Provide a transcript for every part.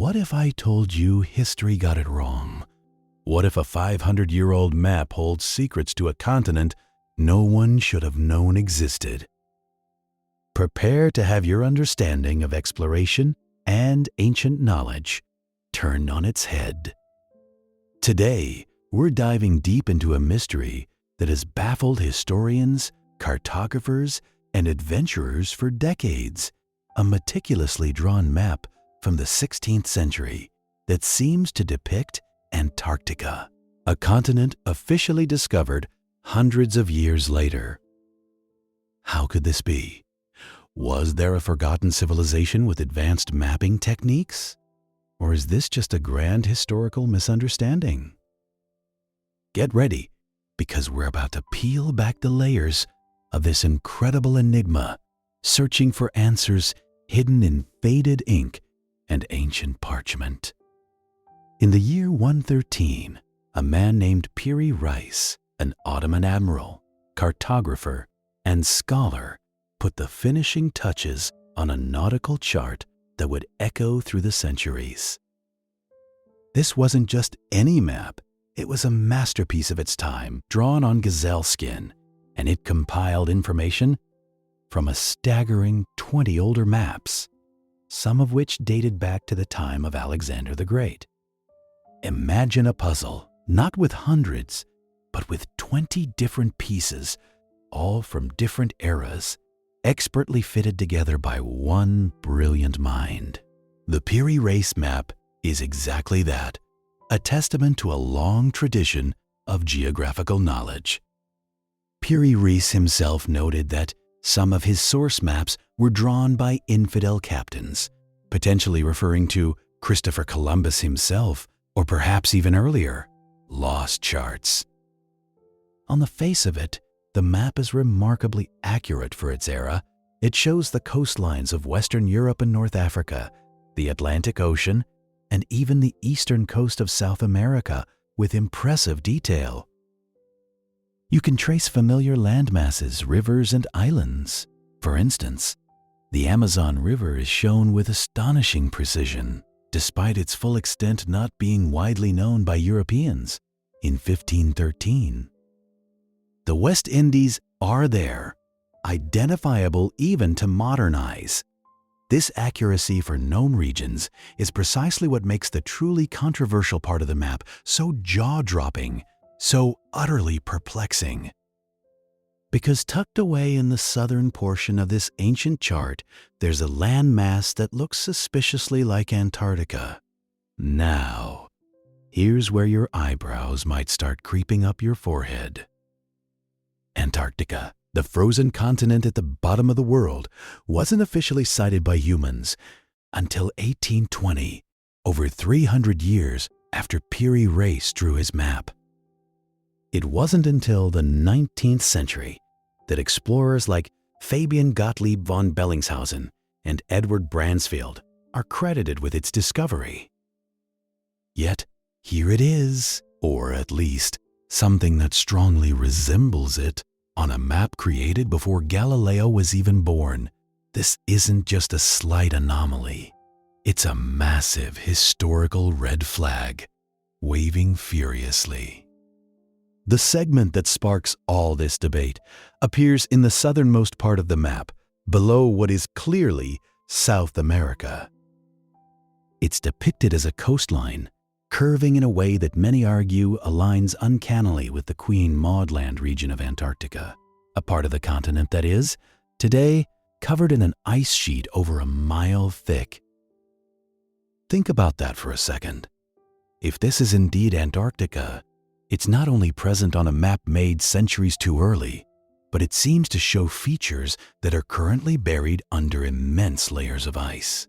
what if I told you history got it wrong? What if a 500-year-old map holds secrets to a continent no one should have known existed? Prepare to have your understanding of exploration and ancient knowledge turned on its head. Today, we're diving deep into a mystery that has baffled historians, cartographers, and adventurers for decades. A meticulously drawn map from the 16th century that seems to depict Antarctica, a continent officially discovered hundreds of years later. How could this be? Was there a forgotten civilization with advanced mapping techniques? Or is this just a grand historical misunderstanding? Get ready, because we're about to peel back the layers of this incredible enigma, searching for answers hidden in faded ink and ancient parchment. In the year 113, a man named Piri Reis, an Ottoman admiral, cartographer, and scholar, put the finishing touches on a nautical chart that would echo through the centuries. This wasn't just any map, it was a masterpiece of its time, drawn on gazelle skin, and it compiled information from a staggering 20 older maps, some of which dated back to the time of Alexander the Great. Imagine a puzzle, not with hundreds, but with 20 different pieces, all from different eras, expertly fitted together by one brilliant mind. The Piri Reis map is exactly that, a testament to a long tradition of geographical knowledge. Piri Reis himself noted that some of his source maps were drawn by infidel captains, potentially referring to Christopher Columbus himself, or perhaps even earlier, lost charts. On the face of it, the map is remarkably accurate for its era. It shows the coastlines of Western Europe and North Africa, the Atlantic Ocean, and even the eastern coast of South America with impressive detail. You can trace familiar landmasses, rivers, and islands. For instance, the Amazon River is shown with astonishing precision, despite its full extent not being widely known by Europeans in 1513. The West Indies are there, identifiable even to modern eyes. This accuracy for known regions is precisely what makes the truly controversial part of the map so jaw-dropping, so utterly perplexing. Because tucked away in the southern portion of this ancient chart, there's a landmass that looks suspiciously like Antarctica. Now, here's where your eyebrows might start creeping up your forehead. Antarctica, the frozen continent at the bottom of the world, wasn't officially sighted by humans until 1820, over 300 years after Piri Reis drew his map. It wasn't until the 19th century that explorers like Fabian Gottlieb von Bellingshausen and Edward Bransfield are credited with its discovery. Yet, here it is, or at least something that strongly resembles it, on a map created before Galileo was even born. This isn't just a slight anomaly. It's a massive historical red flag, waving furiously. The segment that sparks all this debate appears in the southernmost part of the map, below what is clearly South America. It's depicted as a coastline, curving in a way that many argue aligns uncannily with the Queen Maud Land region of Antarctica, a part of the continent that is, today, covered in an ice sheet over a mile thick. Think about that for a second. If this is indeed Antarctica, it's not only present on a map made centuries too early, but it seems to show features that are currently buried under immense layers of ice.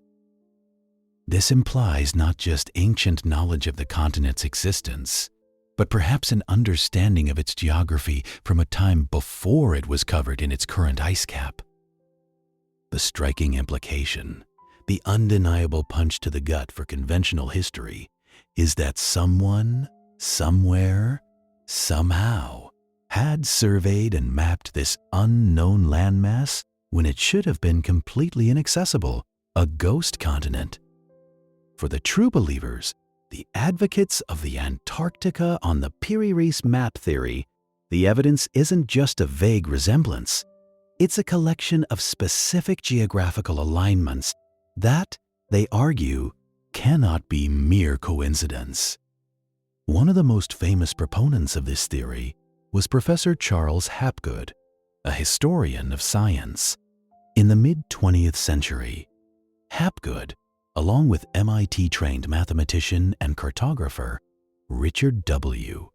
This implies not just ancient knowledge of the continent's existence, but perhaps an understanding of its geography from a time before it was covered in its current ice cap. The striking implication, the undeniable punch to the gut for conventional history, is that someone, somewhere, somehow, had surveyed and mapped this unknown landmass when it should have been completely inaccessible, a ghost continent. For the true believers, the advocates of the Antarctica on the Piri Reis map theory, the evidence isn't just a vague resemblance. It's a collection of specific geographical alignments that, they argue, cannot be mere coincidence. One of the most famous proponents of this theory was Professor Charles Hapgood, a historian of science. In the mid-20th century, Hapgood, along with MIT-trained mathematician and cartographer Richard W.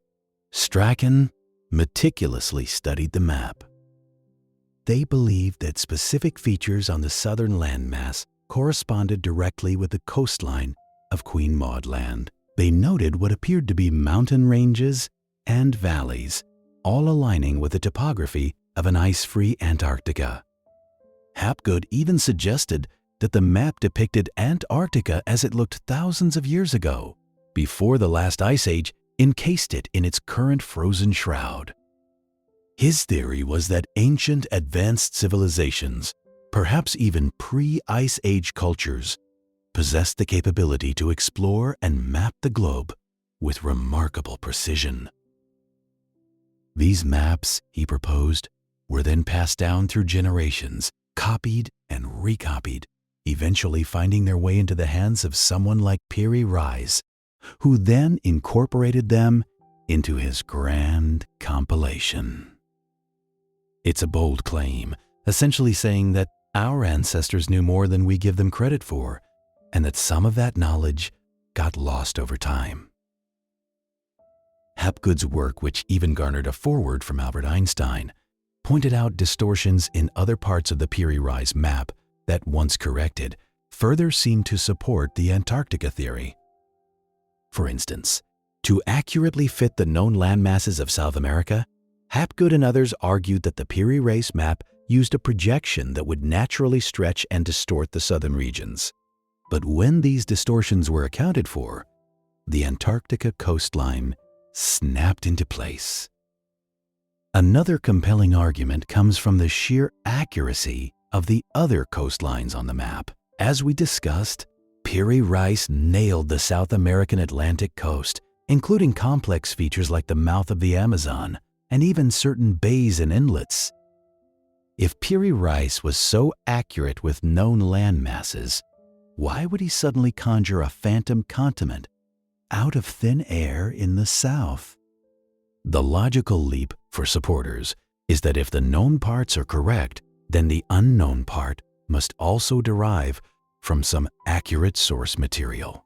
Strachan, meticulously studied the map. They believed that specific features on the southern landmass corresponded directly with the coastline of Queen Maud Land. They noted what appeared to be mountain ranges and valleys, all aligning with the topography of an ice-free Antarctica. Hapgood even suggested that the map depicted Antarctica as it looked thousands of years ago, before the last ice age encased it in its current frozen shroud. His theory was that ancient advanced civilizations, perhaps even pre-Ice Age cultures, possessed the capability to explore and map the globe with remarkable precision. These maps, he proposed, were then passed down through generations, copied and recopied, eventually finding their way into the hands of someone like Piri Reis, who then incorporated them into his grand compilation. It's a bold claim, essentially saying that our ancestors knew more than we give them credit for, and that some of that knowledge got lost over time. Hapgood's work, which even garnered a foreword from Albert Einstein, pointed out distortions in other parts of the Piri Reis map that, once corrected, further seemed to support the Antarctica theory. For instance, to accurately fit the known landmasses of South America, Hapgood and others argued that the Piri Reis map used a projection that would naturally stretch and distort the southern regions. But when these distortions were accounted for, the Antarctica coastline snapped into place. Another compelling argument comes from the sheer accuracy of the other coastlines on the map. As we discussed, Piri Reis nailed the South American Atlantic coast, including complex features like the mouth of the Amazon and even certain bays and inlets. If Piri Reis was so accurate with known land masses, why would he suddenly conjure a phantom continent out of thin air in the south? The logical leap for supporters is that if the known parts are correct, then the unknown part must also derive from some accurate source material.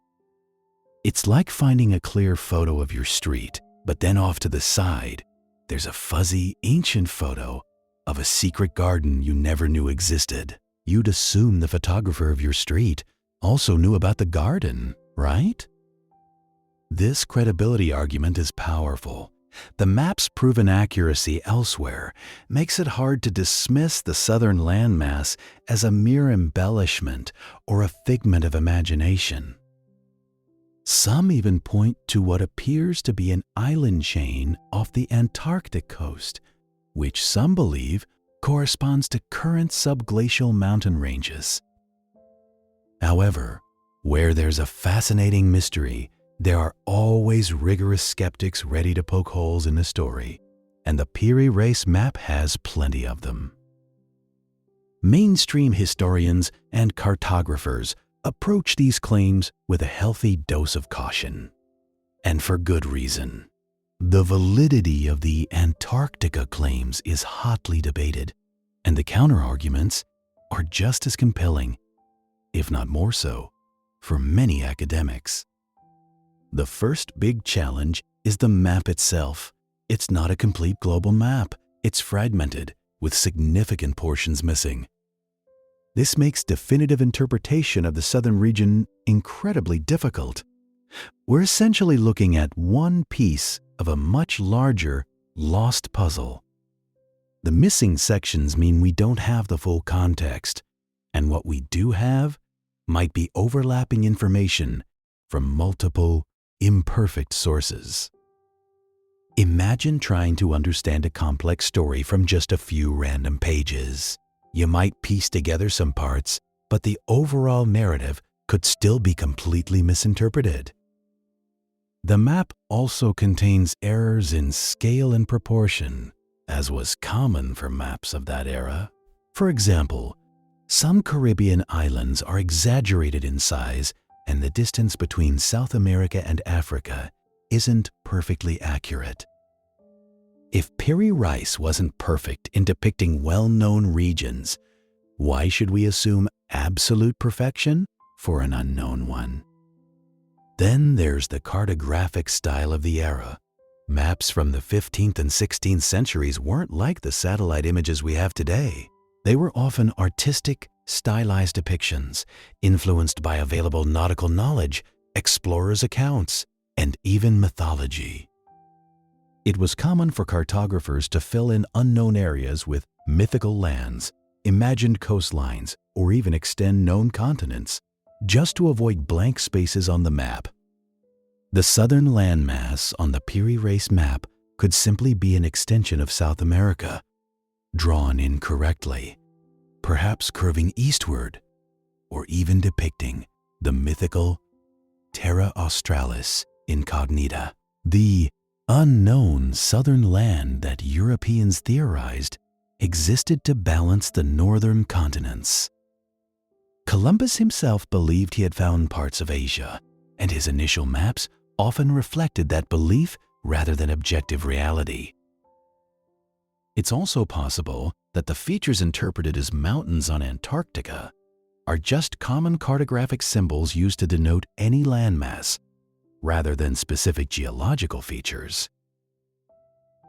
It's like finding a clear photo of your street, but then off to the side, there's a fuzzy, ancient photo of a secret garden you never knew existed. You'd assume the photographer of your street also knew about the garden, right? This credibility argument is powerful. The map's proven accuracy elsewhere makes it hard to dismiss the southern landmass as a mere embellishment or a figment of imagination. Some even point to what appears to be an island chain off the Antarctic coast, which some believe corresponds to current subglacial mountain ranges. However, where there's a fascinating mystery, there are always rigorous skeptics ready to poke holes in the story, and the Piri Reis map has plenty of them. Mainstream historians and cartographers approach these claims with a healthy dose of caution, and for good reason. The validity of the Antarctica claims is hotly debated, and the counterarguments are just as compelling, if not more so, for many academics. The first big challenge is the map itself. It's not a complete global map. It's fragmented, with significant portions missing. This makes definitive interpretation of the southern region incredibly difficult. We're essentially looking at one piece of a much larger, lost puzzle. The missing sections mean we don't have the full context, and what we do have might be overlapping information from multiple, imperfect sources. Imagine trying to understand a complex story from just a few random pages. You might piece together some parts, but the overall narrative could still be completely misinterpreted. The map also contains errors in scale and proportion, as was common for maps of that era. For example, some Caribbean islands are exaggerated in size, and the distance between South America and Africa isn't perfectly accurate. If Piri Reis wasn't perfect in depicting well-known regions, why should we assume absolute perfection for an unknown one? Then there's the cartographic style of the era. Maps from the 15th and 16th centuries weren't like the satellite images we have today. They were often artistic, stylized depictions, influenced by available nautical knowledge, explorers' accounts, and even mythology. It was common for cartographers to fill in unknown areas with mythical lands, imagined coastlines, or even extend known continents, just to avoid blank spaces on the map. The southern landmass on the Piri Reis map could simply be an extension of South America, drawn incorrectly, perhaps curving eastward, or even depicting the mythical Terra Australis Incognita, the unknown southern land that Europeans theorized existed to balance the northern continents. Columbus himself believed he had found parts of Asia, and his initial maps often reflected that belief rather than objective reality. It's also possible that the features interpreted as mountains on Antarctica are just common cartographic symbols used to denote any landmass, rather than specific geological features.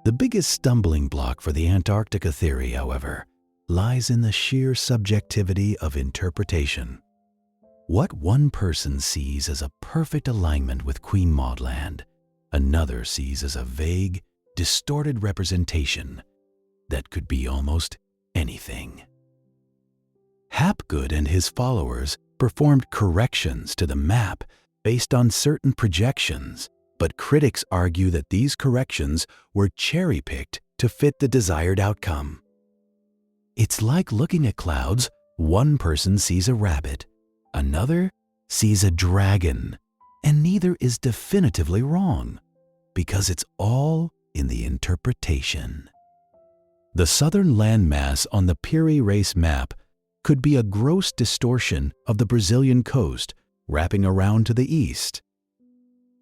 The biggest stumbling block for the Antarctica theory, however, lies in the sheer subjectivity of interpretation. What one person sees as a perfect alignment with Queen Maud Land, another sees as a vague, distorted representation that could be almost anything. Hapgood and his followers performed corrections to the map based on certain projections, but critics argue that these corrections were cherry-picked to fit the desired outcome. It's like looking at clouds. One person sees a rabbit, another sees a dragon, and neither is definitively wrong, because it's all in the interpretation. The southern landmass on the Piri Reis map could be a gross distortion of the Brazilian coast wrapping around to the east.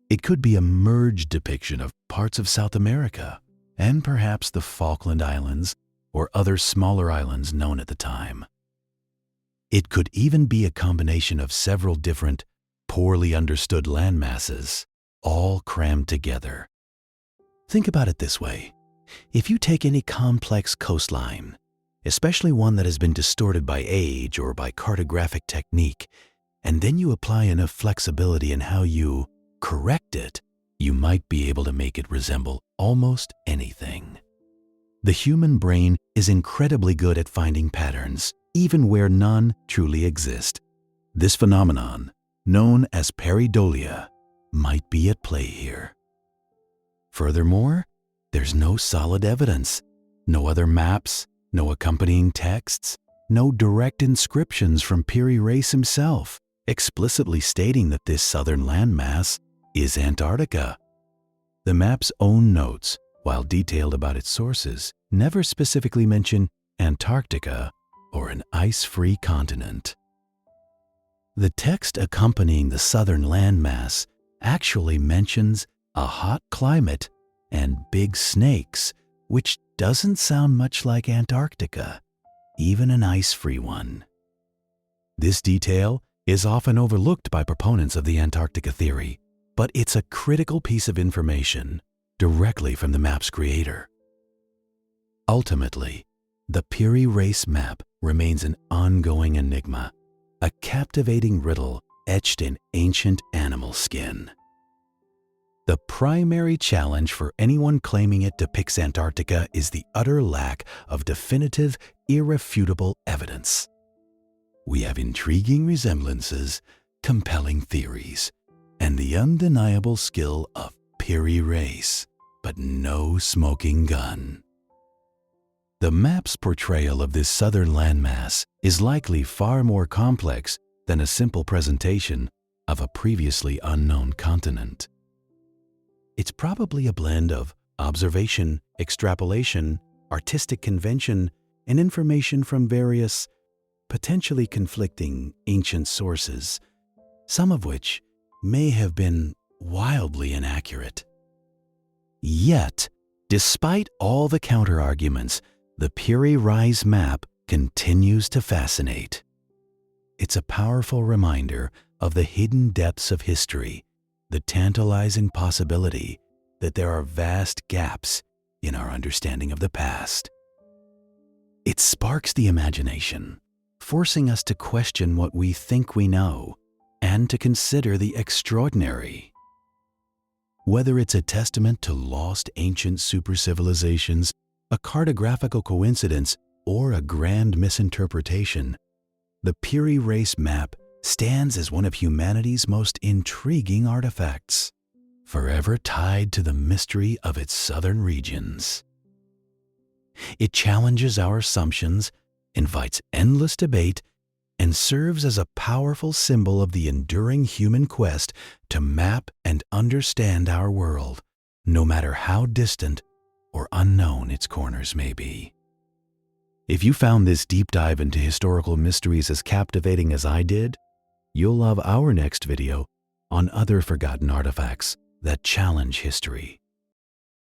It could be a merged depiction of parts of South America and perhaps the Falkland Islands or other smaller islands known at the time. It could even be a combination of several different, poorly understood landmasses, all crammed together. Think about it this way. If you take any complex coastline, especially one that has been distorted by age or by cartographic technique, and then you apply enough flexibility in how you correct it, you might be able to make it resemble almost anything. The human brain is incredibly good at finding patterns, even where none truly exist. This phenomenon, known as pareidolia, might be at play here. Furthermore, there's no solid evidence, no other maps, no accompanying texts, no direct inscriptions from Piri Reis himself, explicitly stating that this southern landmass is Antarctica. The map's own notes, while detailed about its sources, never specifically mention Antarctica or an ice-free continent. The text accompanying the southern landmass actually mentions a hot climate and big snakes, which doesn't sound much like Antarctica, even an ice-free one. This detail is often overlooked by proponents of the Antarctica theory, but it's a critical piece of information directly from the map's creator. Ultimately, the Piri Reis map remains an ongoing enigma, a captivating riddle etched in ancient animal skin. The primary challenge for anyone claiming it depicts Antarctica is the utter lack of definitive, irrefutable evidence. We have intriguing resemblances, compelling theories, and the undeniable skill of Piri Reis, but no smoking gun. The map's portrayal of this southern landmass is likely far more complex than a simple presentation of a previously unknown continent. It's probably a blend of observation, extrapolation, artistic convention, and information from various, potentially conflicting ancient sources, some of which may have been wildly inaccurate. Yet, despite all the counter-arguments, the Piri Reis map continues to fascinate. It's a powerful reminder of the hidden depths of history, the tantalizing possibility that there are vast gaps in our understanding of the past. It sparks the imagination, forcing us to question what we think we know and to consider the extraordinary. Whether it's a testament to lost ancient super-civilizations, a cartographical coincidence, or a grand misinterpretation, the Piri Reis map stands as one of humanity's most intriguing artifacts, forever tied to the mystery of its southern regions. It challenges our assumptions, invites endless debate, and serves as a powerful symbol of the enduring human quest to map and understand our world, no matter how distant or unknown its corners may be. If you found this deep dive into historical mysteries as captivating as I did, you'll love our next video on other forgotten artifacts that challenge history.